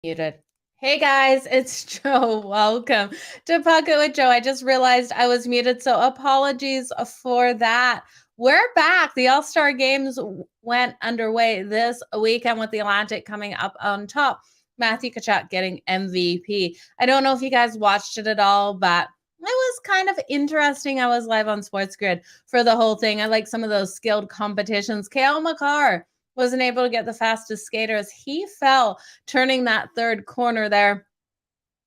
Muted. Hey guys, it's Joe. Welcome to Pocket with Joe. I just realized I was muted, so apologies for that. We're back. The All-Star Games went underway this weekend with the Atlantic coming up on top. Matthew Tkachuk getting MVP. I don't know if you guys watched it at all, but it was kind of interesting. I was live on Sports Grid for the whole thing. I like some of those skilled competitions. Cale Makar wasn't able to get the fastest skater as he fell turning that third corner there.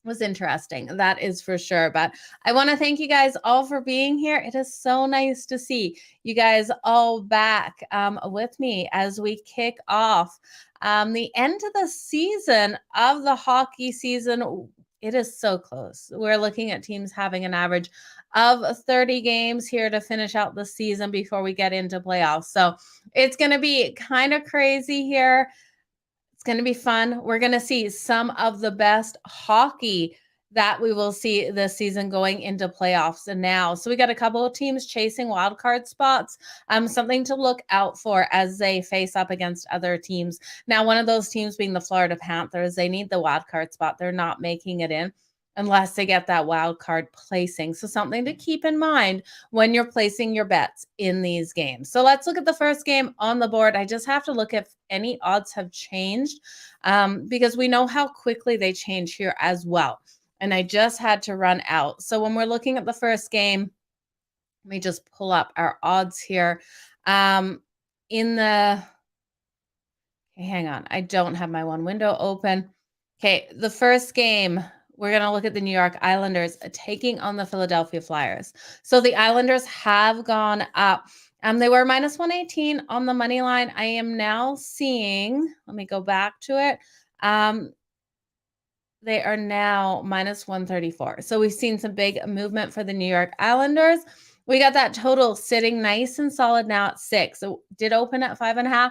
Was interesting, that is for sure. But I want to thank you guys all for being here. It is so nice to see you guys all back with me as we kick off the end of the season of the hockey season. It is so close. We're looking at teams having an average of 30 games here to finish out the season before we get into playoffs. So it's going to be kind of crazy here. It's going to be fun. We're going to see some of the best hockey that we will see this season going into playoffs and now. So we got a couple of teams chasing wild card spots, something to look out for as they face up against other teams. Now, one of those teams being the Florida Panthers, they need the wild card spot. They're not making it in unless they get that wild card placing. So something to keep in mind when you're placing your bets in these games. So let's look at the first game on the board. I just have to look if any odds have changed because we know how quickly they change here as well. And I just had to run out. So when we're looking at the first game, let me just pull up our odds here. Okay, hang on. I don't have my one window open. Okay, the first game, we're going to look at the New York Islanders taking on the Philadelphia Flyers. So the Islanders have gone up. They were minus 118 on the money line. I am now seeing, let me go back to it. They are now minus 134. So we've seen some big movement for the New York Islanders. We got that total sitting nice and solid now at 6. So did open at 5.5.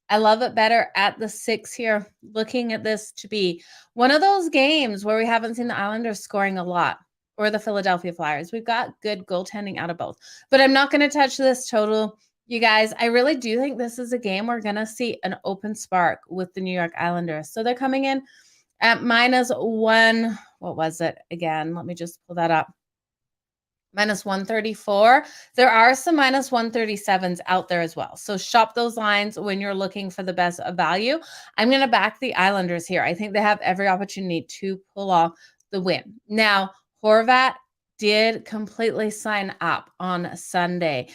I love it better at the 6 here. Looking at this to be one of those games where we haven't seen the Islanders scoring a lot or the Philadelphia Flyers. We've got good goaltending out of both. But I'm not going to touch this total. You guys, I really do think this is a game we're going to see an open spark with the New York Islanders. So they're coming in at minus 1. What was it again? Let me just pull that up. Minus 134. There are some minus 137s out there as well. So shop those lines when you're looking for the best value. I'm going to back the Islanders here. I think they have every opportunity to pull off the win. Now, Horvat did completely sign up on Sunday.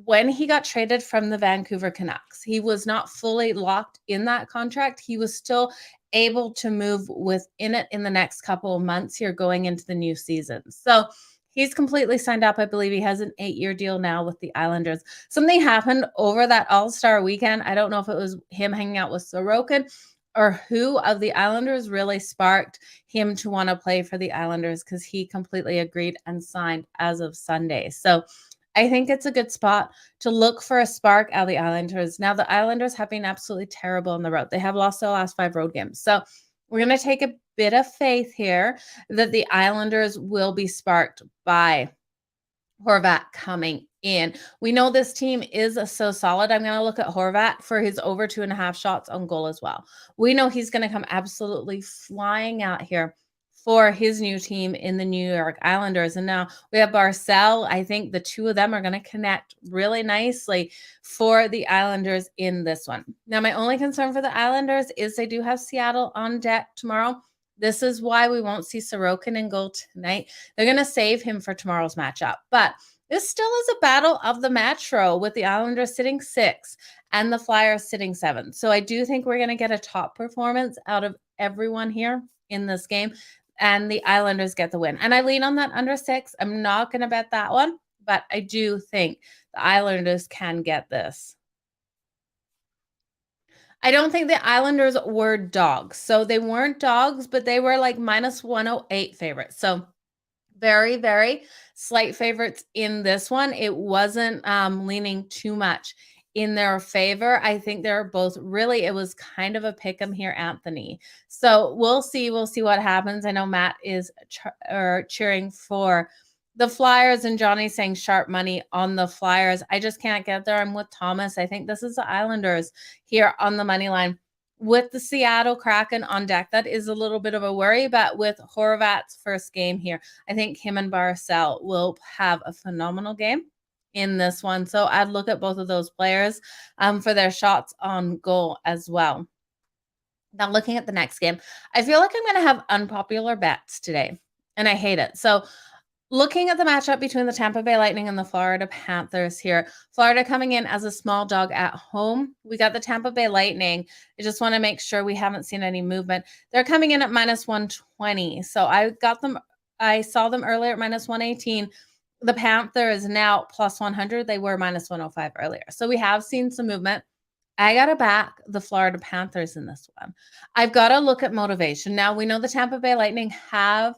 When he got traded from the Vancouver Canucks, he was not fully locked in that contract. He was still able to move within it in the next couple of months here going into the new season. So he's completely signed up. I believe he has an 8-year deal now with the Islanders. Something happened over that All-Star weekend. I don't know if it was him hanging out with Sorokin or who of the Islanders really sparked him to want to play for the Islanders because he completely agreed and signed as of Sunday. So I think it's a good spot to look for a spark out of the Islanders. Now, the Islanders have been absolutely terrible on the road. They have lost their last 5 road games. So we're going to take a bit of faith here that the Islanders will be sparked by Horvat coming in. We know this team is so solid. I'm going to look at Horvat for his over 2.5 shots on goal as well. We know he's going to come absolutely flying out here for his new team in the New York Islanders. And now we have Barzal. I think the two of them are going to connect really nicely for the Islanders in this one. Now, my only concern for the Islanders is they do have Seattle on deck tomorrow. This is why we won't see Sorokin in goal tonight. They're going to save him for tomorrow's matchup. But this still is a battle of the Metro with the Islanders sitting 6 and the Flyers sitting 7. So I do think we're going to get a top performance out of everyone here in this game. And the Islanders get the win. And I lean on that under 6. I'm not going to bet that one, but I do think the Islanders can get this. I don't think the Islanders were dogs. So they weren't dogs, but they were like minus 108 favorites. So very, very slight favorites in this one. It wasn't leaning too much in their favor. I think they're both really, it was kind of a pick 'em here, Anthony. So we'll see what happens. I know Matt is cheering for the Flyers and Johnny's saying sharp money on the Flyers. I just can't get there. I'm with Thomas. I think this is the Islanders here on the money line. with the Seattle Kraken on deck, that is a little bit of a worry, but with Horvat's first game here, I think him and Barzal will have a phenomenal game in this one. So I'd look at both of those players for their shots on goal as well. Now, looking at the next game, I feel like I'm going to have unpopular bets today, and I hate it. So looking at the matchup between the Tampa Bay Lightning and the Florida Panthers here, Florida coming in as a small dog at home. We got the Tampa Bay Lightning. I just want to make sure we haven't seen any movement. They're coming in at minus 120. So I saw them earlier at minus 118. The Panthers now plus 100. They were minus 105 earlier. So we have seen some movement. I got to back the Florida Panthers in this one. I've got to look at motivation. Now, we know the Tampa Bay Lightning have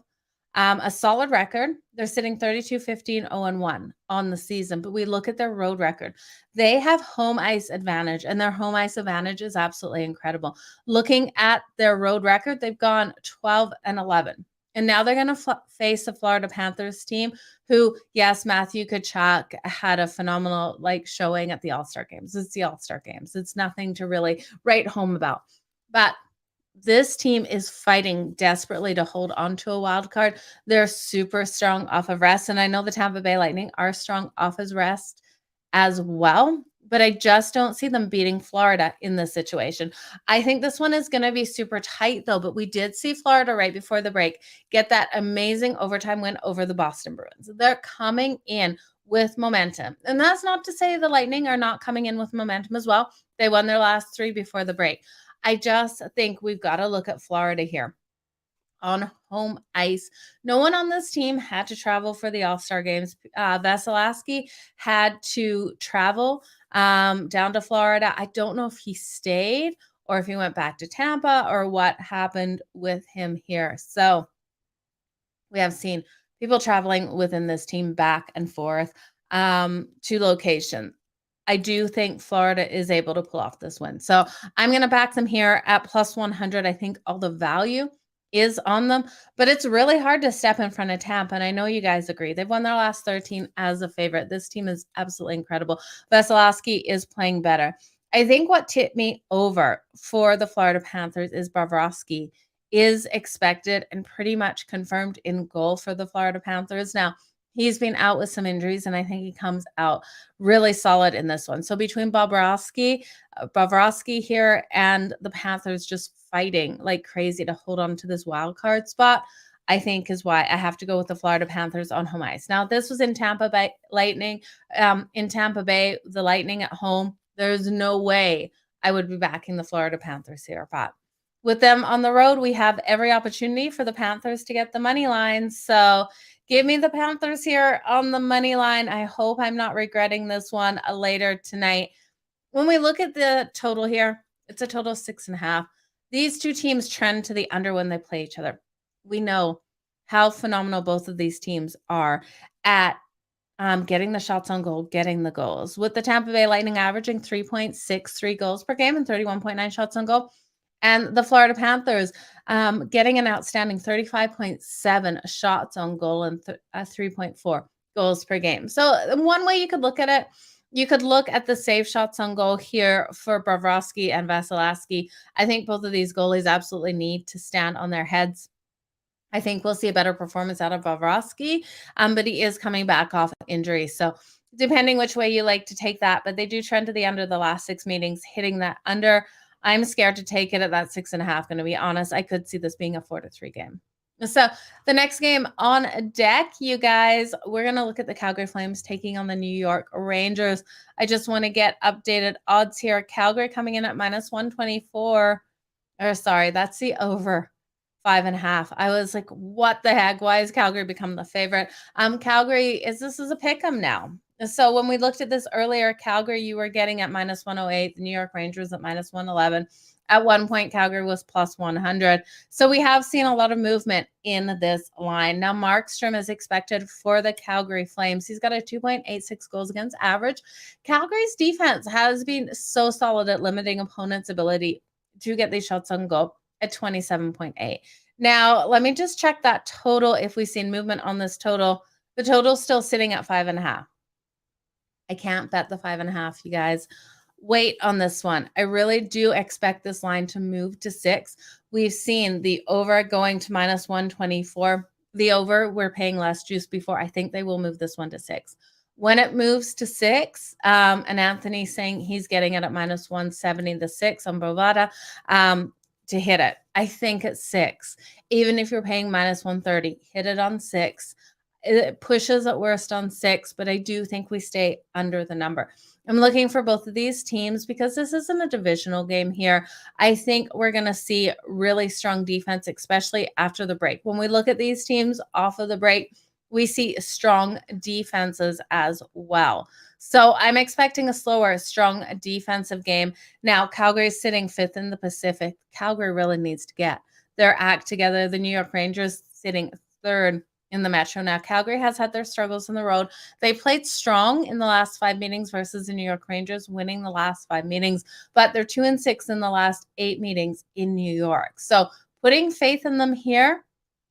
a solid record. They're sitting 32-15-0-1 on the season, but we look at their road record. They have home ice advantage, and their home ice advantage is absolutely incredible. Looking at their road record, they've gone 12-11. And now they're going to face the Florida Panthers team who, yes, Matthew Tkachuk had a phenomenal showing at the All-Star Games. It's the All-Star Games. It's nothing to really write home about. But this team is fighting desperately to hold on to a wild card. They're super strong off of rest. And I know the Tampa Bay Lightning are strong off of rest as well, but I just don't see them beating Florida in this situation. I think this one is going to be super tight, though, but we did see Florida right before the break get that amazing overtime win over the Boston Bruins. They're coming in with momentum. And that's not to say the Lightning are not coming in with momentum as well. They won their last 3 before the break. I just think we've got to look at Florida here on home ice. No one on this team had to travel for the All-Star Games. Vasilevskiy had to travel down to Florida. I don't know if he stayed or if he went back to Tampa or what happened with him here. So we have seen people traveling within this team back and forth to location. I do think Florida is able to pull off this win. So I'm going to back them here at plus 100. I think all the value is on them, but it's really hard to step in front of Tampa. And I know you guys agree. They've won their last 13 as a favorite. This team is absolutely incredible. Vasilevskiy is playing better. I think what tipped me over for the Florida Panthers is Bobrovsky is expected and pretty much confirmed in goal for the Florida Panthers. Now, he's been out with some injuries, and I think he comes out really solid in this one. So between Bobrovsky here and the Panthers just fighting like crazy to hold on to this wild card spot, I think is why I have to go with the Florida Panthers on home ice. Now, this was in Tampa Bay Lightning. In Tampa Bay, the Lightning at home, there's no way I would be backing the Florida Panthers here. But with them on the road, we have every opportunity for the Panthers to get the money line. So give me the Panthers here on the money line. I hope I'm not regretting this one later tonight. When we look at the total here, it's a total of 6.5. These two teams trend to the under when they play each other. We know how phenomenal both of these teams are at getting the shots on goal, getting the goals. With the Tampa Bay Lightning averaging 3.63 goals per game and 31.9 shots on goal, and the Florida Panthers getting an outstanding 35.7 shots on goal and 3.4 goals per game. So one way you could look at it, you could look at the save shots on goal here for Bobrovsky and Vasilevskiy. I think both of these goalies absolutely need to stand on their heads. I think we'll see a better performance out of Bobrovsky, but he is coming back off injury. So depending which way you like to take that, but they do trend to the under the last 6 meetings, hitting that under. I'm scared to take it at that 6.5. Going to be honest, I could see this being a 4-3 game. So the next game on deck, you guys, we're going to look at the Calgary Flames taking on the New York Rangers. I just want to get updated odds here. Calgary coming in at minus 124. Or sorry, that's the over 5.5. I was like, what the heck? Why has Calgary become the favorite? Calgary this is a pick 'em now. So when we looked at this earlier, Calgary, you were getting at minus 108, the New York Rangers at minus 111. At one point, Calgary was plus 100. So we have seen a lot of movement in this line. Now, Markstrom is expected for the Calgary Flames. He's got a 2.86 goals against average. Calgary's defense has been so solid at limiting opponents' ability to get these shots on goal at 27.8. Now, let me just check that total. If we've seen movement on this total, the total's still sitting at 5.5. I can't bet the 5.5, you guys. wait on this one. I really do expect this line to move to 6. We've seen the over going to minus 124. The over, we're paying less juice before. I think they will move this one to 6. When it moves to 6, and Anthony's saying he's getting it at minus 170, the 6 on Bovada, to hit it. I think it's 6. Even if you're paying minus 130, hit it on 6. It pushes at worst on 6, but I do think we stay under the number. I'm looking for both of these teams because this isn't a divisional game here. I think we're going to see really strong defense, especially after the break. When we look at these teams off of the break, we see strong defenses as well. So I'm expecting a slower, strong defensive game. Now, Calgary is sitting 5th in the Pacific. Calgary really needs to get their act together. The New York Rangers sitting 3rd in the Metro. Now, Calgary has had their struggles on the road. They played strong in the last 5 meetings versus the New York Rangers, winning the last 5 meetings, but they're 2-6 in the last 8 meetings in New York. So putting faith in them here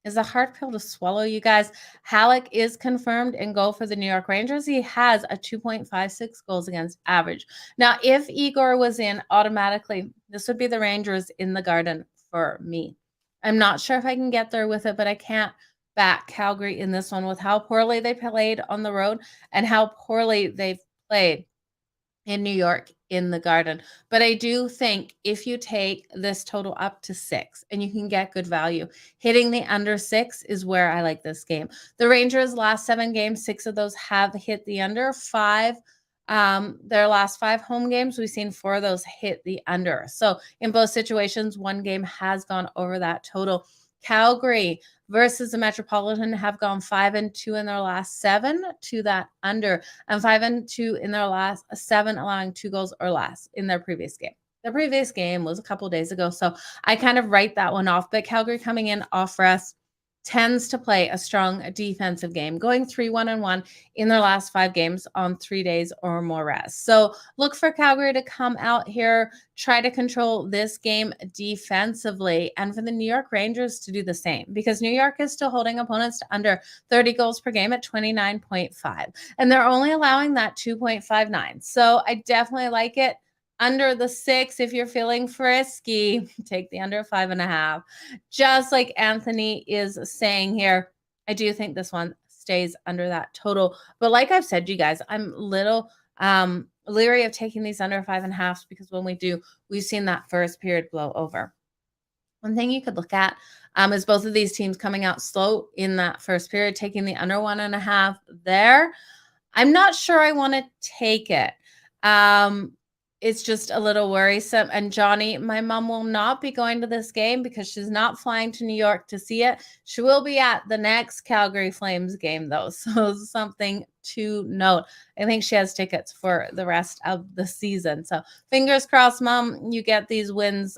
is a hard pill to swallow, you guys. Halleck is confirmed in goal for the New York Rangers. He has a 2.56 goals against average. Now, if Igor was in automatically, this would be the Rangers in the Garden for me. I'm not sure if I can get there with it, but I can't back Calgary in this one with how poorly they played on the road and how poorly they've played in New York in the Garden. But I do think if you take this total up to 6 and you can get good value, hitting the under 6 is where I like this game. The Rangers' last 7 games, 6 of those have hit the under. 5 their last 5 home games, we've seen 4 of those hit the under. So in both situations, 1 game has gone over that total. Calgary versus the Metropolitan have gone 5-2 in their last 7 to that under, and 5-2 in their last 7, allowing 2 goals or less in their previous game. The previous game was a couple days ago, so I kind of write that one off. But Calgary coming in off rest tends to play a strong defensive game, going 3-1-1 in their last 5 games on 3 days or more rest. So look for Calgary to come out here, try to control this game defensively, and for the New York Rangers to do the same, because New York is still holding opponents to under 30 goals per game at 29.5, and they're only allowing that 2.59. So I definitely like it. Under the 6, if you're feeling frisky, take the under 5.5. Just like Anthony is saying here, I do think this one stays under that total. But like I've said, you guys, I'm little leery of taking these under 5.5 because when we do, we've seen that first period blow over. One thing you could look at is both of these teams coming out slow in that first period, taking the under 1.5 there. I'm not sure I want to take it. It's just a little worrisome. And Johnny, my mom will not be going to this game because she's not flying to New York to see it. She will be at the next Calgary Flames game, though. So something to note. I think she has tickets for the rest of the season. So fingers crossed, Mom, you get these wins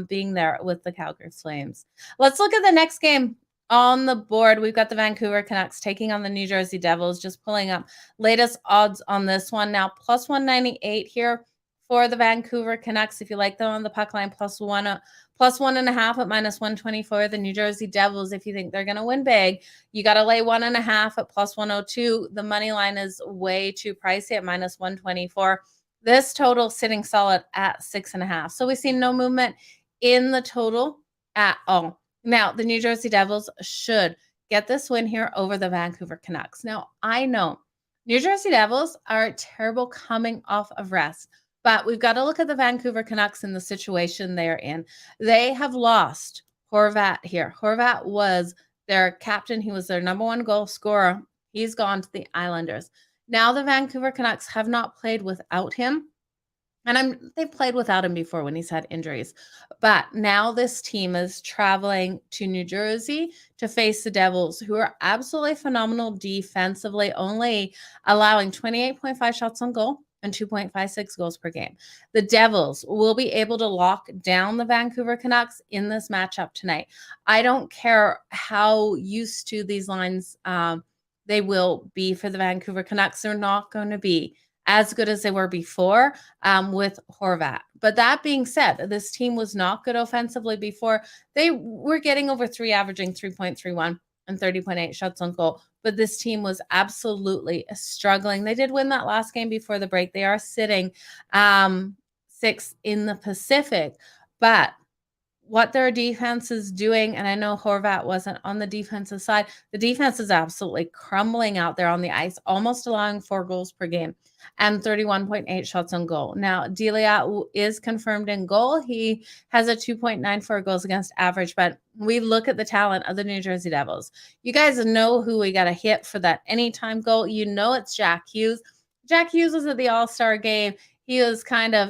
being there with the Calgary Flames. Let's look at the next game. On the board, we've got the Vancouver Canucks taking on the New Jersey Devils. Just pulling up latest odds on this one. Now, plus 198 here for the Vancouver Canucks. If you like them on the puck line, plus 1.5 at minus 124. The New Jersey Devils, if you think they're going to win big, you got to lay 1.5 at plus 102. The money line is way too pricey at minus 124. This total sitting solid at 6.5. So we've seen no movement in the total at all. Now, the New Jersey Devils should get this win here over the Vancouver Canucks. Now, I know New Jersey Devils are terrible coming off of rest, but we've got to look at the Vancouver Canucks in the situation they're in. They have lost Horvat here. Horvat was their captain. He was their number 1 goal scorer. He's gone to the Islanders. Now the Vancouver Canucks have not played without him. And they've played without him before when he's had injuries. But now this team is traveling to New Jersey to face the Devils, who are absolutely phenomenal defensively, only allowing 28.5 shots on goal and 2.56 goals per game. The Devils will be able to lock down the Vancouver Canucks in this matchup tonight. I don't care how used to these lines they will be for the Vancouver Canucks. They're not going to be as good as they were before with Horvat. But that being said, this team was not good offensively before. They were getting over 3, averaging 3.31 and 30.8 shots on goal. But this team was absolutely struggling. They did win that last game before the break. They are sitting 6th in the Pacific. But what their defense is doing, and I know Horvat wasn't on the defensive side, the defense is absolutely crumbling out there on the ice, almost allowing 4 goals per game and 31.8 shots on goal. Now, Delia is confirmed in goal. He has a 2.94 goals against average, but we look at the talent of the New Jersey Devils. You guys know who we got to hit for that anytime goal. You know it's Jack Hughes. Jack Hughes was at the All-Star game. He was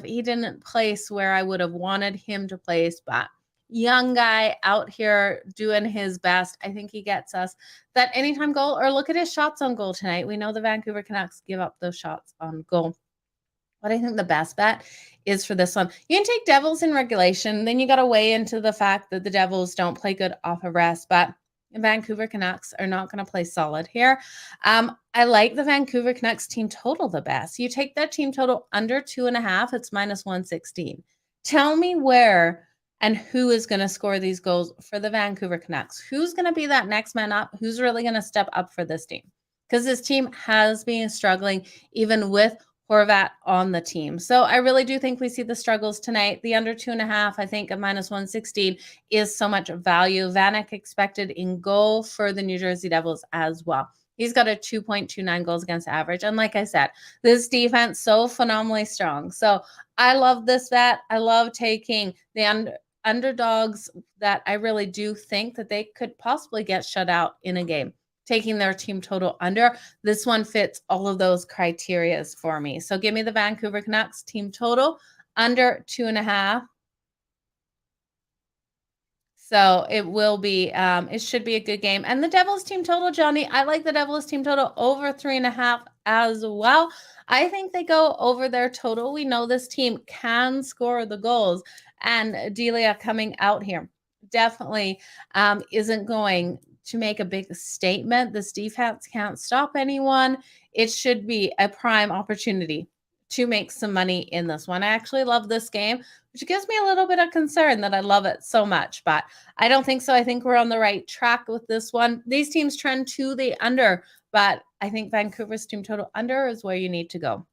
he didn't place where I would have wanted him to place, but young guy out here doing his best. I think he gets us that anytime goal. Or look at his shots on goal tonight. We know the Vancouver Canucks give up those shots on goal. What I think the best bet is for this one. You can take Devils in regulation. Then you got to weigh into the fact that the Devils don't play good off of rest, but the Vancouver Canucks are not going to play solid here. I like the Vancouver Canucks team total the best. You take that team total under 2.5, it's minus 116. Tell me where and who is going to score these goals for the Vancouver Canucks. Who's going to be that next man up? Who's really going to step up for this team? Because this team has been struggling even with Horvat on the team. So I really do think we see the struggles tonight. The under 2.5, I think, at minus 116 is so much value. Vanek expected in goal for the New Jersey Devils as well. He's got a 2.29 goals against average. And like I said, this defense so phenomenally strong. So I love this bet. I love taking the underdogs that I really do think that they could possibly get shut out in a game, taking their team total under. This one fits all of those criterias for me. So give me the Vancouver Canucks team total under 2.5. So it will be, it should be a good game. And the Devils team total, Johnny, I like the Devils team total over 3.5 as well. I think they go over their total. We know this team can score the goals. And Delia coming out here definitely isn't going to make a big statement. This defense can't stop anyone. It should be a prime opportunity to make some money in this one. I actually love this game, which gives me a little bit of concern that I love it so much, but I don't think so. I think we're on the right track with this one. These teams trend to the under, but I think Vancouver's team total under is where you need to go.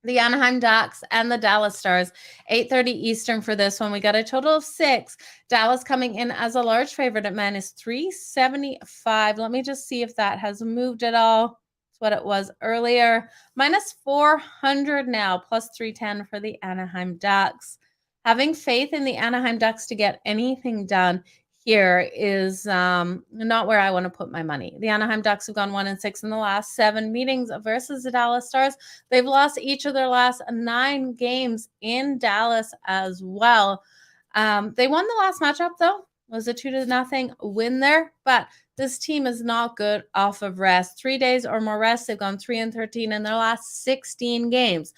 The Anaheim Ducks and the Dallas Stars, 8:30 Eastern for this one. We got a total of 6. Dallas coming in as a large favorite at minus 375. Let me just see if that has moved at all. It's what it was earlier. Minus 400 now, plus 310 for the Anaheim Ducks. Having faith in the Anaheim Ducks to get anything done here is not where I want to put my money. The Anaheim Ducks have gone 1-6 in the last 7 meetings versus the Dallas Stars. They've lost each of their last 9 games in Dallas as well. They won the last matchup, though. It was a 2-0 win there, but this team is not good off of rest. 3 days or more rest. They've gone 3-13 in their last 16 games.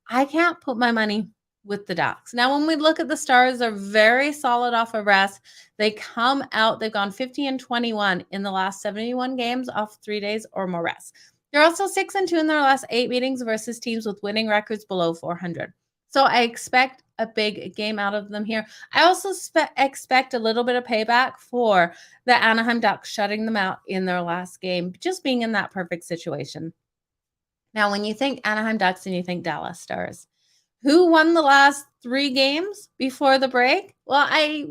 I can't put my money with the Ducks. Now, when we look at the Stars, they're very solid off of rest. They come out, they've gone 50-21 in the last 71 games off 3 days or more rest. They're also 6-2 in their last 8 meetings versus teams with winning records below 400. So I expect a big game out of them here. I also expect a little bit of payback for the Anaheim Ducks shutting them out in their last game, just being in that perfect situation. Now, when you think Anaheim Ducks and you think Dallas Stars, who won the last 3 games before the break? Well, I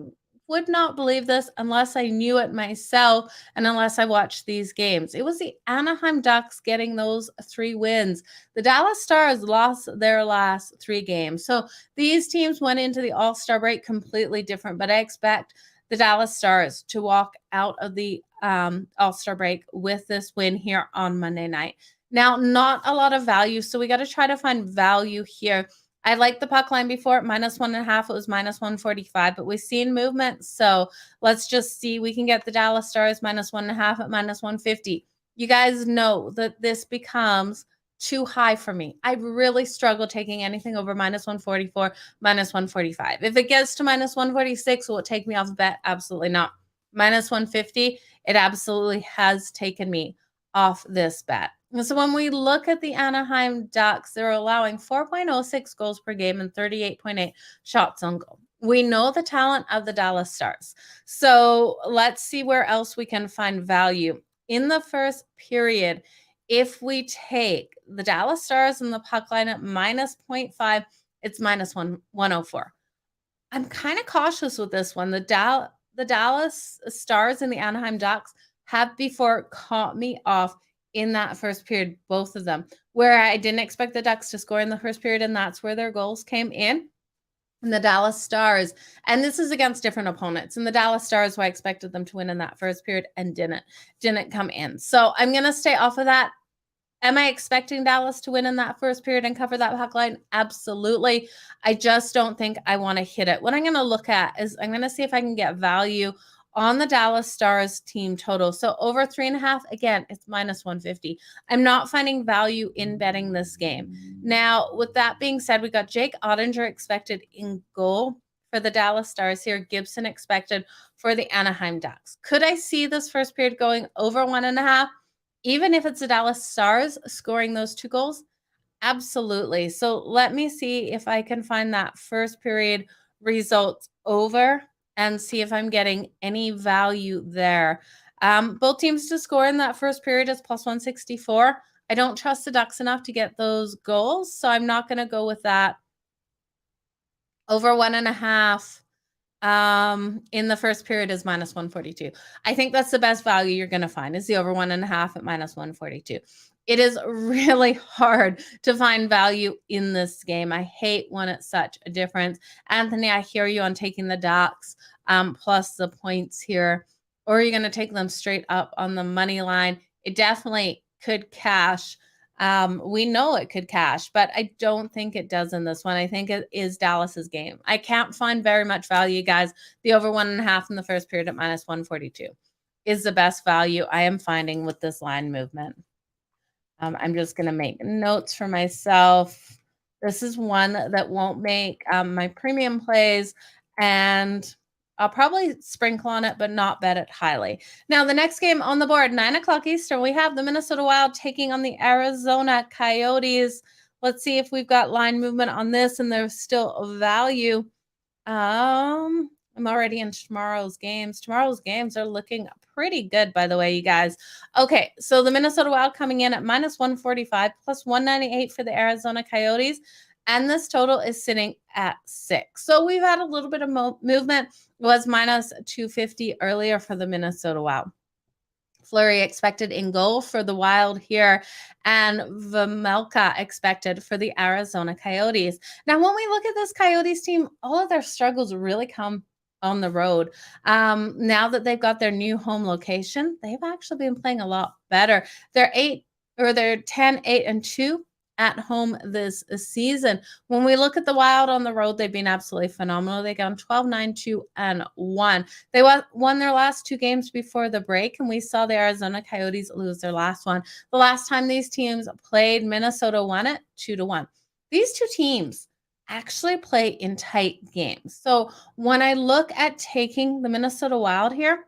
would not believe this unless I knew it myself and unless I watched these games. It was the Anaheim Ducks getting those 3 wins. The Dallas Stars lost their last 3 games. So these teams went into the All-Star break completely different, but I expect the Dallas Stars to walk out of the All-Star break with this win here on Monday night. Now, not a lot of value, so we got to try to find value here. I liked the puck line before, minus 1.5. It was minus 145, but we've seen movement. So let's just see. We can get the Dallas Stars minus 1.5 at minus 150. You guys know that this becomes too high for me. I really struggle taking anything over minus 144, minus 145. If it gets to minus 146, will it take me off the bet? Absolutely not. Minus 150, it absolutely has taken me off this bet. So when we look at the Anaheim Ducks, they're allowing 4.06 goals per game and 38.8 shots on goal. We know the talent of the Dallas Stars. So let's see where else we can find value. In the first period, if we take the Dallas Stars and the puck line at minus 0.5, It's minus 104. I'm kind of cautious with this one. The Dallas Stars and the Anaheim Ducks have before caught me off in that first period, both of them, where I didn't expect the Ducks to score in the first period, and that's where their goals came in. And the Dallas Stars, and this is against different opponents. And the Dallas Stars, who I expected them to win in that first period and didn't come in. So I'm going to stay off of that. Am I expecting Dallas to win in that first period and cover that puck line? Absolutely. I just don't think I want to hit it. What I'm going to look at is I'm going to see if I can get value on the Dallas Stars team total. So over 3.5, again, it's minus 150. I'm not finding value in betting this game. Now, with that being said, we got Jake Ottinger expected in goal for the Dallas Stars here. Gibson expected for the Anaheim Ducks. Could I see this first period going over 1.5? Even if it's the Dallas Stars scoring those 2 goals? Absolutely. So let me see if I can find that first period results over and see if I'm getting any value there. Both teams to score in that first period is plus 164. I don't trust the Ducks enough to get those goals, so I'm not going to go with that. Over 1.5 in the first period is minus 142. I think that's the best value you're going to find is the over 1.5 at minus 142. It is really hard to find value in this game. I hate when it's such a difference. Anthony, I hear you on taking the Ducks plus the points here, or you're going to take them straight up on the money line. It definitely could cash. We know it could cash, but I don't think it does in this one. I think it is Dallas's game. I can't find very much value, guys. The over 1.5 in the first period at minus 142 is the best value I am finding with this line movement. I'm just going to make notes for myself. This is one that won't make my premium plays, and I'll probably sprinkle on it, but not bet it highly. Now, the next game on the board, 9 o'clock Eastern, we have the Minnesota Wild taking on the Arizona Coyotes. Let's see if we've got line movement on this, and there's still a value. I'm already in tomorrow's games. Tomorrow's games are looking pretty good, by the way, you guys. Okay, so the Minnesota Wild coming in at minus 145, plus 198 for the Arizona Coyotes. And this total is sitting at 6. So we've had a little bit of movement. It was minus 250 earlier for the Minnesota Wild. Fleury expected in goal for the Wild here, and Vejmelka expected for the Arizona Coyotes. Now, when we look at this Coyotes team, all of their struggles really come on the road. Now that they've got their new home location, they've actually been playing a lot better. They're 10, 8, and 2 at home this season. When we look at the Wild on the road, they've been absolutely phenomenal. They've gone 12, 9, 2, and 1. They won their last 2 games before the break, and we saw the Arizona Coyotes lose their last one. The last time these teams played, Minnesota won it 2-1. These 2 teams actually play in tight games. So when I look at taking the Minnesota Wild here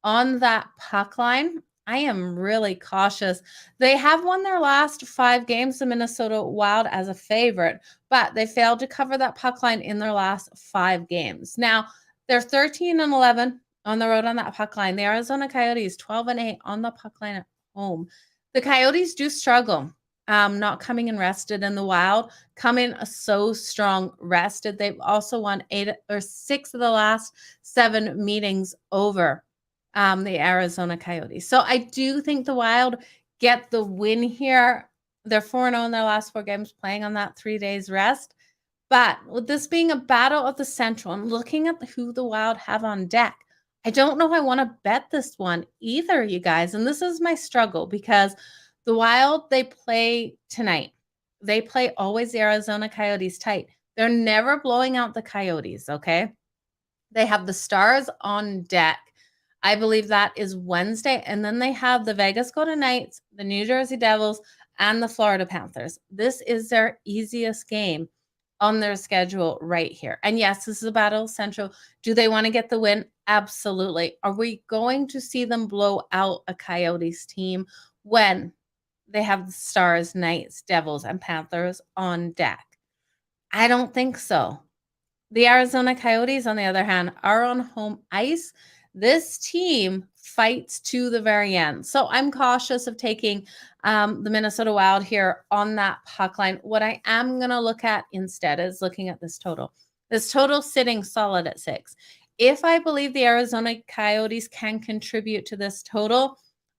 on that puck line, I am really cautious. They have won their last 5 games, the Minnesota Wild, as a favorite, but they failed to cover that puck line in their last 5 games. Now, they're 13-11 on the road on that puck line. The Arizona Coyotes, 12-8 on the puck line at home. The Coyotes do struggle not coming in rested, and the Wild come in so strong rested. They've also won 6 of the last 7 meetings over the Arizona Coyotes. So I do think the Wild get the win here. They're 4-0 in their last 4 games, playing on that 3 days rest. But with this being a battle of the Central and looking at who the Wild have on deck, I don't know if I want to bet this one either, you guys. And this is my struggle because the Wild, they play tonight. They play always the Arizona Coyotes tight. They're never blowing out the Coyotes, okay? They have the Stars on deck. I believe that is Wednesday. And then they have the Vegas Golden Knights, the New Jersey Devils, and the Florida Panthers. This is their easiest game on their schedule right here. And yes, this is a battle central. Do they want to get the win? Absolutely. Are we going to see them blow out a Coyotes team when they have the Stars, Knights, Devils, and Panthers on deck? I don't think so. The Arizona Coyotes, on the other hand, are on home ice. this team fights to the very end. So I'm cautious of taking the Minnesota Wild here on that puck line. What I am going to look at instead is looking at this total. This total sitting solid at 6. If I believe the Arizona Coyotes can contribute to this total,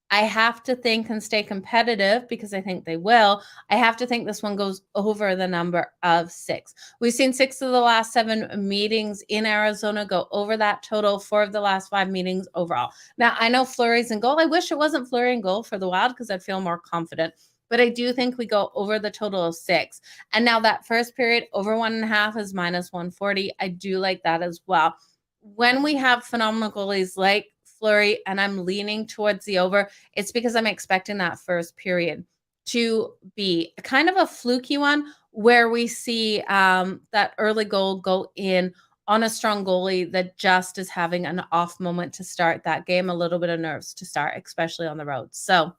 I have to think and stay competitive because I think they will. I have to think this one goes over the number of 6. We've seen 6 of the last 7 meetings in Arizona go over that total, 4 of the last 5 meetings overall. Now, I know Fleury's in goal. I wish it wasn't Fleury in goal for the Wild because I'd feel more confident. But I do think we go over the total of 6. And now that first period, over 1.5 is minus 140. I do like that as well. When we have phenomenal goalies like Fleury, and I'm leaning towards the over, it's because I'm expecting that first period to be kind of a fluky one where we see that early goal go in on a strong goalie that just is having an off moment to start that game, a little bit of nerves to start, especially on the road. So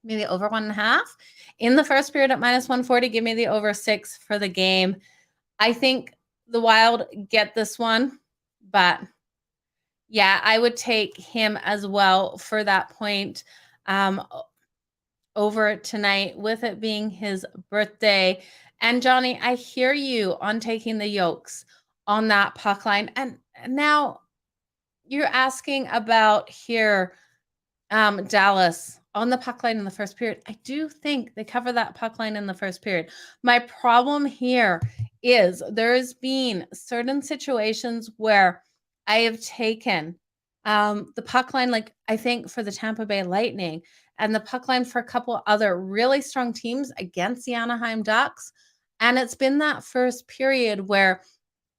maybe over 1.5 in the first period at minus 140. Give me the over 6 for the game. I think the Wild get this one, but yeah, I would take him as well for that point over tonight with it being his birthday. And Johnny, I hear you on taking the Yolks on that puck line. And now you're asking about here Dallas on the puck line in the first period. I do think they cover that puck line in the first period. My problem here is there's been certain situations where I have taken the puck line, like I think for the Tampa Bay Lightning and the puck line for a couple other really strong teams against the Anaheim Ducks. And it's been that first period where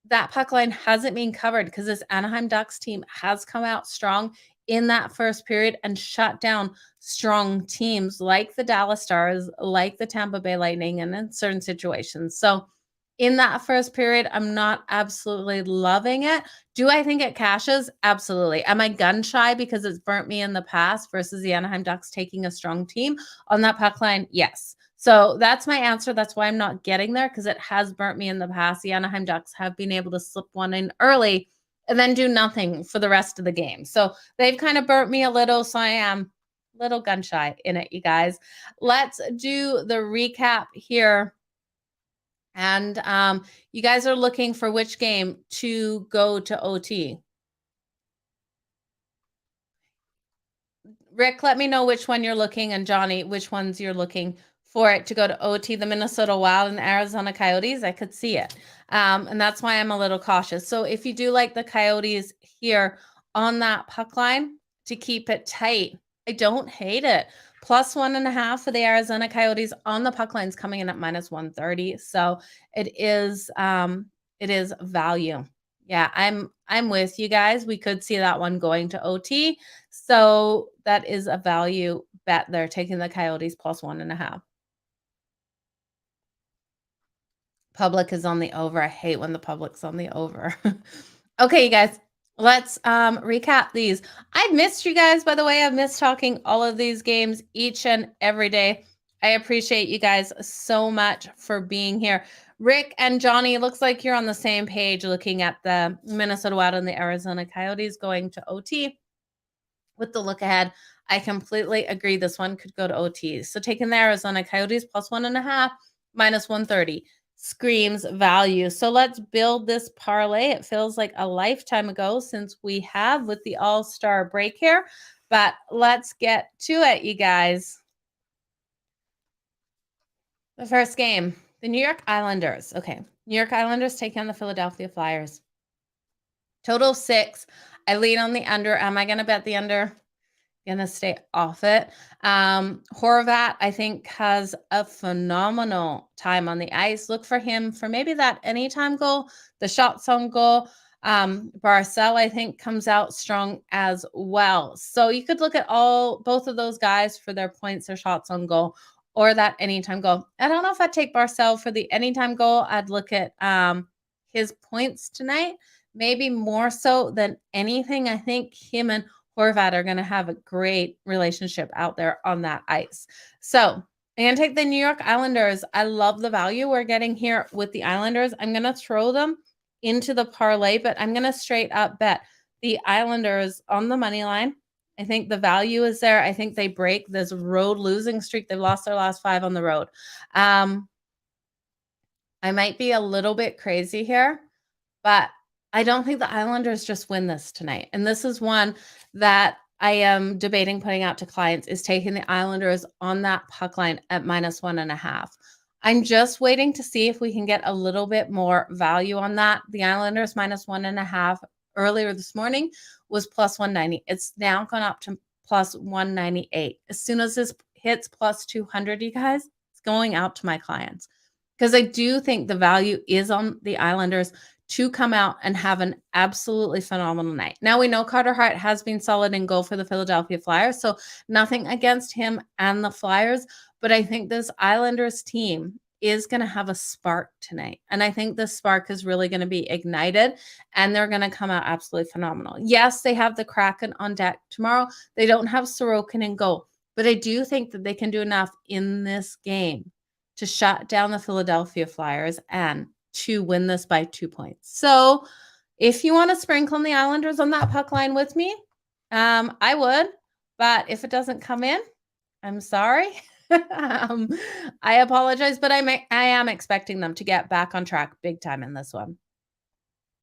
that puck line hasn't been covered because this Anaheim Ducks team has come out strong in that first period and shut down strong teams like the Dallas Stars, like the Tampa Bay Lightning, and in certain situations. So in that first period, I'm not absolutely loving it. Do I think it cashes? Absolutely. Am I gun shy because it's burnt me in the past versus the Anaheim Ducks taking a strong team on that puck line? Yes. So that's my answer. That's why I'm not getting there because it has burnt me in the past. The Anaheim Ducks have been able to slip one in early and then do nothing for the rest of the game. So they've kind of burnt me a little. So I am a little gun shy in it, you guys. Let's do the recap here. And you guys are looking for which game to go to OT. Rick, let me know which one you're looking, and Johnny, which ones you're looking for it to go to OT. The Minnesota Wild and Arizona Coyotes, I could see it. And that's why I'm a little cautious. So if you do like the Coyotes here on that puck line to keep it tight, I don't hate it. Plus 1.5 for the Arizona Coyotes on the puck lines coming in at minus 130. So it is value. Yeah, I'm with you guys. We could see that one going to OT. So that is a value bet there, taking the Coyotes plus 1.5. Public is on the over. I hate when the public's on the over. Okay, you guys, let's recap these. I've missed you guys, by the way. I've missed talking all of these games each and every day. I appreciate you guys so much for being here. Rick and Johnny, looks like you're on the same page looking at the Minnesota Wild and the Arizona Coyotes going to OT. With the look ahead, I completely agree. This one could go to OT. So taking the Arizona Coyotes plus 1.5, minus 130 screams value. So let's build this parlay. It feels like a lifetime ago since we have with the All-Star break here, but let's get to it, you guys. The first game, the New York Islanders. Okay, New York Islanders taking on the Philadelphia Flyers. Total 6. I lean on the under. Am I going to bet the under? Gonna stay off it. Horvat, I think, has a phenomenal time on the ice. Look for him for maybe that anytime goal, the shots on goal. Barzal, I think, comes out strong as well. So you could look at both of those guys for their points or shots on goal or that anytime goal. I don't know if I'd take Barzal for the anytime goal. I'd look at his points tonight, maybe more so than anything. I think him and Horvat are going to have a great relationship out there on that ice. So I'm going to take the New York Islanders. I love the value we're getting here with the Islanders. I'm going to throw them into the parlay, but I'm going to straight up bet the Islanders on the money line. I think the value is there. I think they break this road losing streak. They've lost their last 5 on the road. I might be a little bit crazy here, but I don't think the Islanders just win this tonight. And this is one that I am debating putting out to clients, is taking the Islanders on that puck line at -1.5. I'm just waiting to see if we can get a little bit more value on that. The Islanders -1.5 earlier this morning was +190. It's now gone up to +198. As soon as this hits +200, you guys, it's going out to my clients, because I do think the value is on the Islanders to come out and have an absolutely phenomenal night. Now, we know Carter Hart has been solid in goal for the Philadelphia Flyers, so nothing against him and the Flyers, but I think this Islanders team is going to have a spark tonight. And I think the spark is really going to be ignited, and they're going to come out absolutely phenomenal. Yes, they have the Kraken on deck tomorrow. They don't have Sorokin in goal, but I do think that they can do enough in this game to shut down the Philadelphia Flyers and to win this by 2 points. So if you want to sprinkle on the Islanders on that puck line with me, I would. But if it doesn't come in, I'm sorry. I apologize, but I am expecting them to get back on track big time in this one.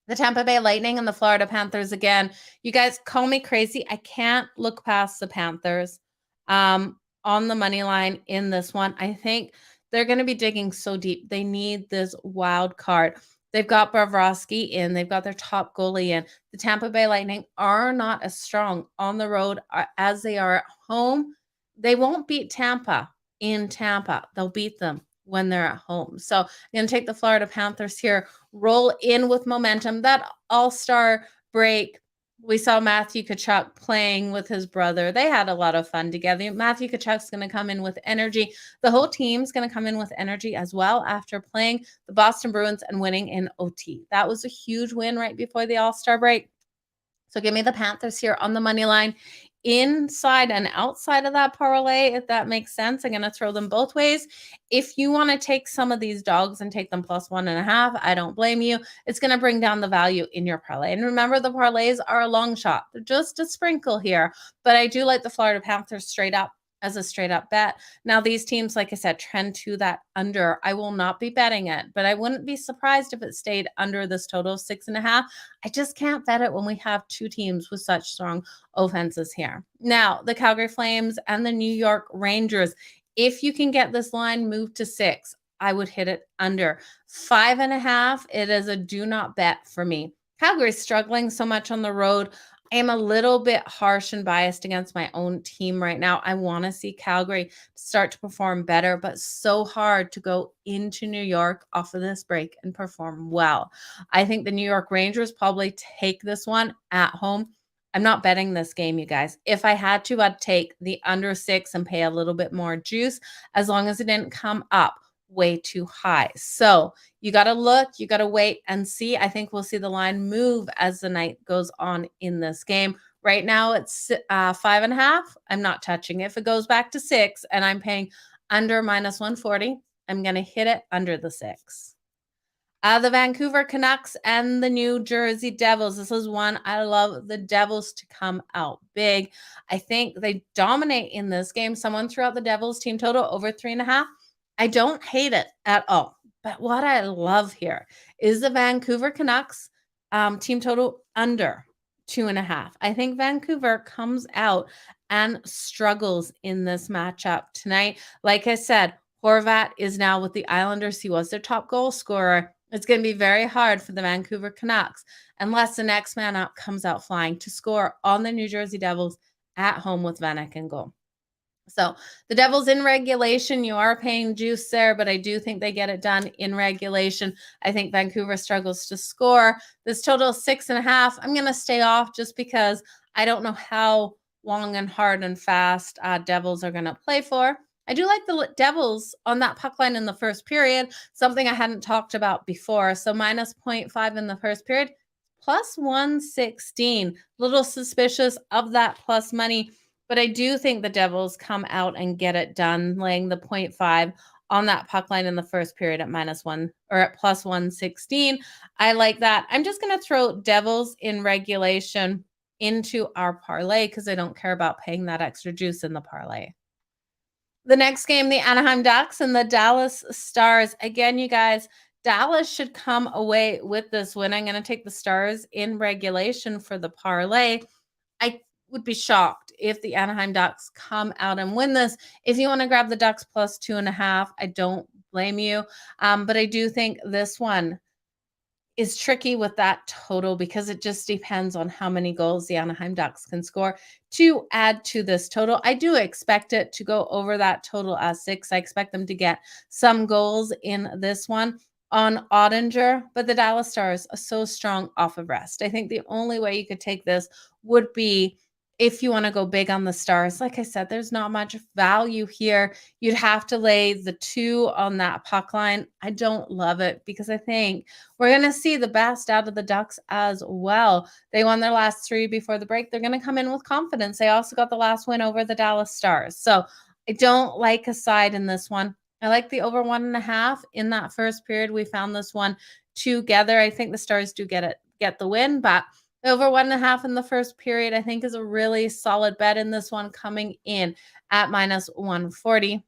The Tampa Bay Lightning and the Florida Panthers again. You guys call me crazy. I can't look past the Panthers on the money line in this one. I think they're going to be digging so deep. They need this wild card. They've got Bobrovsky in. They've got their top goalie in. The Tampa Bay Lightning are not as strong on the road as they are at home. They won't beat Tampa in Tampa. They'll beat them when they're at home. So I'm going to take the Florida Panthers here, roll in with momentum. That all-star break, we saw Matthew Tkachuk playing with his brother. They had a lot of fun together. Matthew Tkachuk's going to come in with energy. The whole team's going to come in with energy as well after playing the Boston Bruins and winning in OT. That was a huge win right before the all-star break. So give me the Panthers here on the money line. Inside and outside of that parlay, if that makes sense. I'm going to throw them both ways. If you want to take some of these dogs and take them +1.5, I don't blame you. It's going to bring down the value in your parlay. And remember, the parlays are a long shot. They're just a sprinkle here. But I do like the Florida Panthers straight up as a straight up bet. Now, these teams, like I said, trend to that under. I will not be betting it, but I wouldn't be surprised if it stayed under this total of 6.5. I just can't bet it when we have two teams with such strong offenses here. Now, the Calgary Flames and the New York Rangers. If you can get this line moved to 6, I would hit it under 5.5. It is a do not bet for me. Calgary's struggling so much on the road. I am a little bit harsh and biased against my own team right now. I want to see Calgary start to perform better, but so hard to go into New York off of this break and perform well. I think the New York Rangers probably take this one at home. I'm not betting this game, you guys. If I had to, I'd take the under 6 and pay a little bit more juice, as long as it didn't come up way too high. So you got to look, you got to wait and see. I think we'll see the line move as the night goes on in this game. Right now it's 5.5. I'm not touching it. If it goes back to 6 and I'm paying under -140, I'm going to hit it under the 6. The Vancouver Canucks and the New Jersey Devils. This is one I love the Devils to come out big. I think they dominate in this game. Someone threw out the Devils team total over 3.5. I don't hate it at all. But what I love here is the Vancouver Canucks team total under 2.5. I think Vancouver comes out and struggles in this matchup tonight. Like I said, Horvat is now with the Islanders. He was their top goal scorer. It's going to be very hard for the Vancouver Canucks unless the next man up comes out flying to score on the New Jersey Devils at home with Vanek in goal. So the Devils in regulation, you are paying juice there, but I do think they get it done in regulation. I think Vancouver struggles to score. This total is 6.5. I'm going to stay off just because I don't know how long and hard and fast Devils are going to play for. I do like the Devils on that puck line in the first period, something I hadn't talked about before. So -0.5 in the first period, +116. Little suspicious of that plus money. But I do think the Devils come out and get it done, laying the 0.5 on that puck line in the first period at -1 or at +116. I like that. I'm just going to throw Devils in regulation into our parlay because I don't care about paying that extra juice in the parlay. The next game, the Anaheim Ducks and the Dallas Stars. Again, you guys, Dallas should come away with this win. I'm going to take the Stars in regulation for the parlay. I would be shocked if the Anaheim Ducks come out and win this. If you want to grab the Ducks plus 2.5, I don't blame you. But I do think this one is tricky with that total because it just depends on how many goals the Anaheim Ducks can score to add to this total. I do expect it to go over that total as 6. I expect them to get some goals in this one on Ottinger, but the Dallas Stars are so strong off of rest. I think the only way you could take this would be if you want to go big on the Stars. Like I said, there's not much value here. You'd have to lay the 2 on that puck line. I don't love it because I think we're going to see the best out of the Ducks as well. They won their last 3 before the break. They're going to come in with confidence. They also got the last win over the Dallas Stars. So I don't like a side in this one. I like the over 1.5 in that first period. We found this one together. I think the Stars do get the win, but over 1.5 in the first period, I think, is a really solid bet in this one, coming in at minus 140.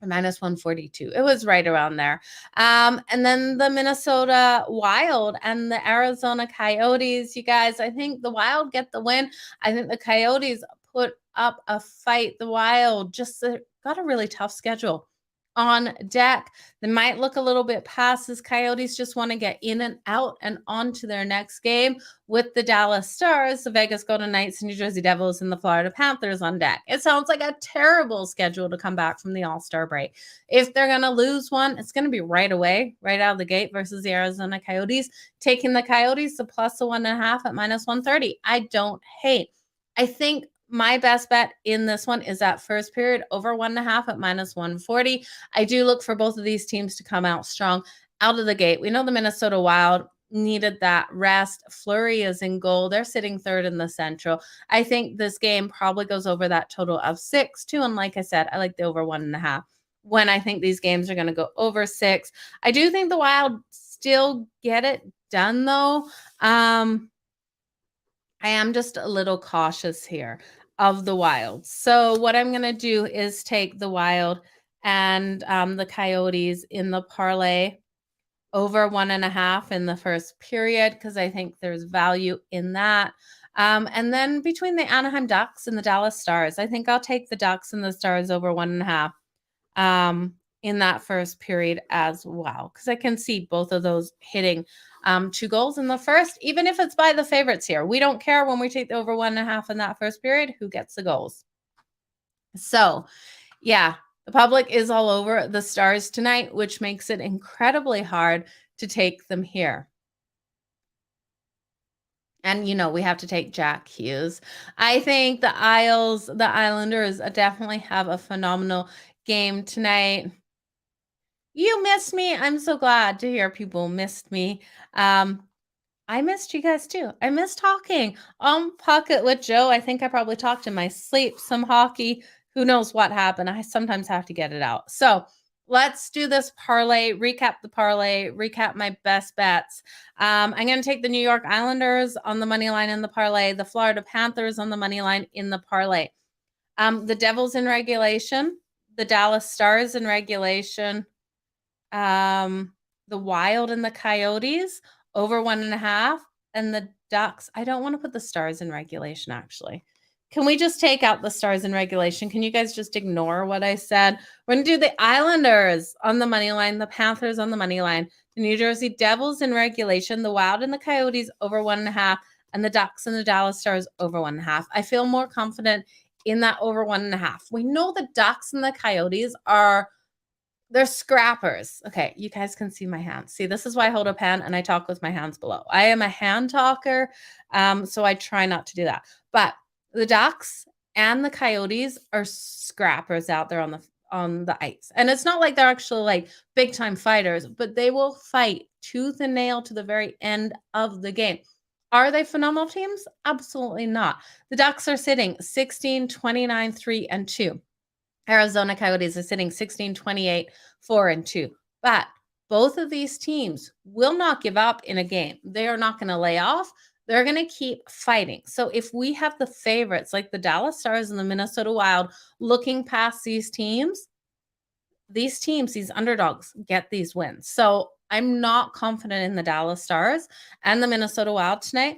Minus 142. It was right around there. And then the Minnesota Wild and the Arizona Coyotes. You guys, I think the Wild get the win. I think the Coyotes put up a fight. The Wild just got a really tough schedule on deck. They might look a little bit past this. Coyotes just want to get in and out and on to their next game with the Dallas Stars, the Vegas Golden Knights, New Jersey Devils, and the Florida Panthers on deck. It sounds like a terrible schedule to come back from the All-Star break. If they're going to lose one, it's going to be right away, right out of the gate versus the Arizona Coyotes. Taking the Coyotes to plus the 1.5 at minus 130. I don't hate. I think my best bet in this one is that first period over 1.5 at minus 140. I do look for both of these teams to come out strong out of the gate. We know the Minnesota Wild needed that rest. Fleury is in goal. They're sitting 3rd in the Central. I think this game probably goes over that total of 6 too. And like I said, I like the over 1.5 when I think these games are going to go over 6. I do think the Wild still get it done though. I am just a little cautious here of the Wild. So what I'm going to do is take the Wild and the Coyotes in the parlay over 1.5 in the first period because I think there's value in that. And then between the Anaheim Ducks and the Dallas Stars, I think I'll take the Ducks and the Stars over 1.5 in that first period as well because I can see both of those hitting 2 goals in the first, even if it's by the favorites here. We don't care when we take the over 1.5 in that first period, who gets the goals. So, yeah, the public is all over the Stars tonight, which makes it incredibly hard to take them here. And, we have to take Jack Hughes. I think the Islanders definitely have a phenomenal game tonight. You missed me. I'm so glad to hear people missed me. I missed you guys too. I miss talking on Pocket with Joe. I think I probably talked in my sleep some hockey. Who knows what happened? I sometimes have to get it out. So let's do this parlay, recap the parlay, recap my best bets. I'm going to take the New York Islanders on the money line in the parlay, the Florida Panthers on the money line in the parlay. The Devils in regulation, the Dallas Stars in regulation, the Wild and the Coyotes over 1.5, and the Ducks. I don't want to put the Stars in regulation, actually. Can we just take out the Stars in regulation? Can you guys just ignore what I said? We're going to do the Islanders on the money line, the Panthers on the money line, the New Jersey Devils in regulation, the Wild and the Coyotes over 1.5, and the Ducks and the Dallas Stars over 1.5. I feel more confident in that over 1.5. We know the Ducks and the Coyotes they're scrappers. Okay, you guys can see my hands. See, this is why I hold a pen and I talk with my hands below. I am a hand talker, so I try not to do that. But the Ducks and the Coyotes are scrappers out there on the ice. And it's not like they're actually like big time fighters, but they will fight tooth and nail to the very end of the game. Are they phenomenal teams? Absolutely not. The Ducks are sitting 16, 29, 3, and 2. Arizona Coyotes are sitting 16, 28, 4, and 2. But both of these teams will not give up in a game. They are not going to lay off. they're going to keep fighting. So if we have the favorites like the Dallas Stars and the Minnesota Wild looking past these teams, these underdogs get these wins. So I'm not confident in the Dallas Stars and the Minnesota Wild tonight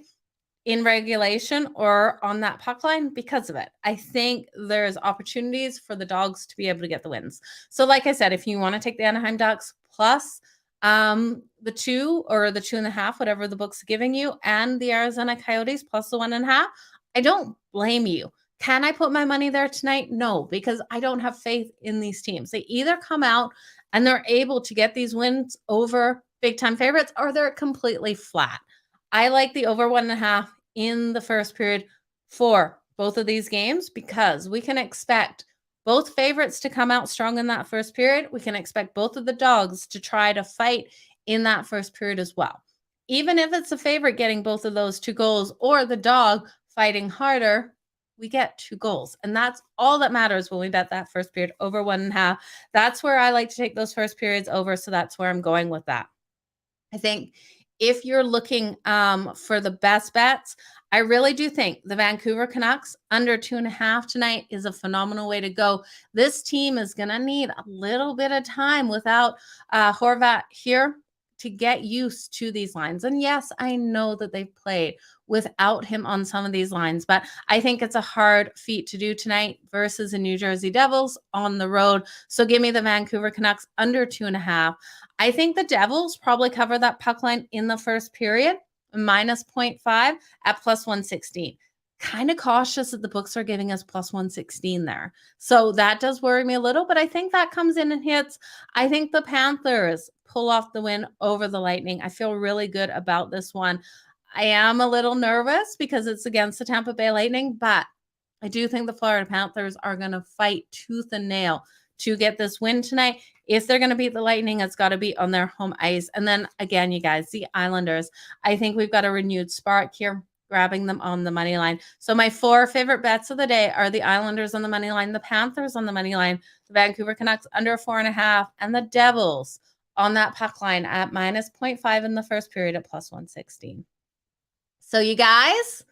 in regulation or on that puck line because of it. I think there's opportunities for the dogs to be able to get the wins. So like I said, if you want to take the Anaheim Ducks plus the 2 or the 2.5, whatever the book's giving you, and the Arizona Coyotes plus the 1.5, I don't blame you. Can I put my money there tonight? No, because I don't have faith in these teams. They either come out and they're able to get these wins over big time favorites or they're completely flat. I like the over 1.5 in the first period for both of these games because we can expect both favorites to come out strong in that first period. We can expect both of the dogs to try to fight in that first period as well. Even if it's a favorite getting both of those 2 goals or the dog fighting harder, we get 2 goals. And that's all that matters when we bet that first period over 1.5. That's where I like to take those first periods over. So that's where I'm going with that. I think if you're looking for the best bets, I really do think the Vancouver Canucks under 2.5 tonight is a phenomenal way to go. This team is going to need a little bit of time without Horvat here to get used to these lines. And yes, I know that they've played without him on some of these lines, but I think it's a hard feat to do tonight versus the New Jersey Devils on the road. So give me the Vancouver Canucks under 2.5. I think the Devils probably cover that puck line in the first period, minus 0.5 at plus 116. Kind of cautious that the books are giving us plus 116 there. So that does worry me a little, but I think that comes in and hits. I think the Panthers pull off the win over the Lightning. I feel really good about this one. I am a little nervous because it's against the Tampa Bay Lightning, but I do think the Florida Panthers are going to fight tooth and nail to get this win tonight. If they're going to beat the Lightning, it's got to be on their home ice. And then again, you guys, the Islanders, I think we've got a renewed spark here, grabbing them on the money line. So my 4 favorite bets of the day are the Islanders on the money line, the Panthers on the money line, the Vancouver Canucks under 4.5, and the Devils on that puck line at minus 0.5 in the first period at plus 116. So you guys,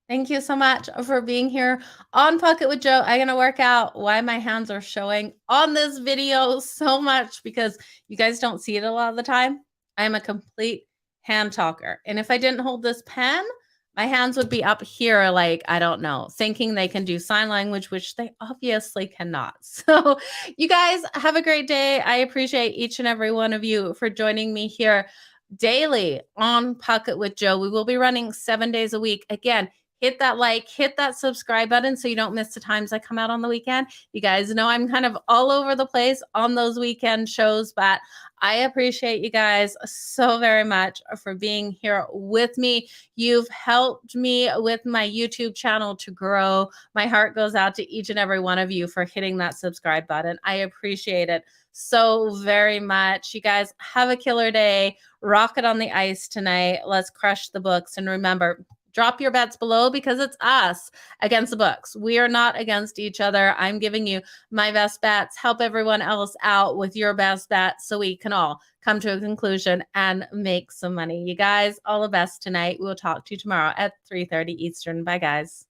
thank you so much for being here on Pocket with Joe. I'm going to work out why my hands are showing on this video so much because you guys don't see it a lot of the time. I'm a complete hand talker. And if I didn't hold this pen, my hands would be up here like, I don't know, thinking they can do sign language, which they obviously cannot. So you guys have a great day. I appreciate each and every one of you for joining me here daily on Pocket with Joe. We will be running 7 days a week. Again, hit that like, hit that subscribe button so you don't miss the times I come out on the weekend. You guys know I'm kind of all over the place on those weekend shows, but I appreciate you guys so very much for being here with me. You've helped me with my YouTube channel to grow. My heart goes out to each and every one of you for hitting that subscribe button. I appreciate it so very much. You guys have a killer day. Rock it on the ice tonight. Let's crush the books. And remember, drop your bets below because it's us against the books. We are not against each other. I'm giving you my best bets. Help everyone else out with your best bets so we can all come to a conclusion and make some money. You guys, all the best tonight. We'll talk to you tomorrow at 3:30 Eastern. Bye, guys.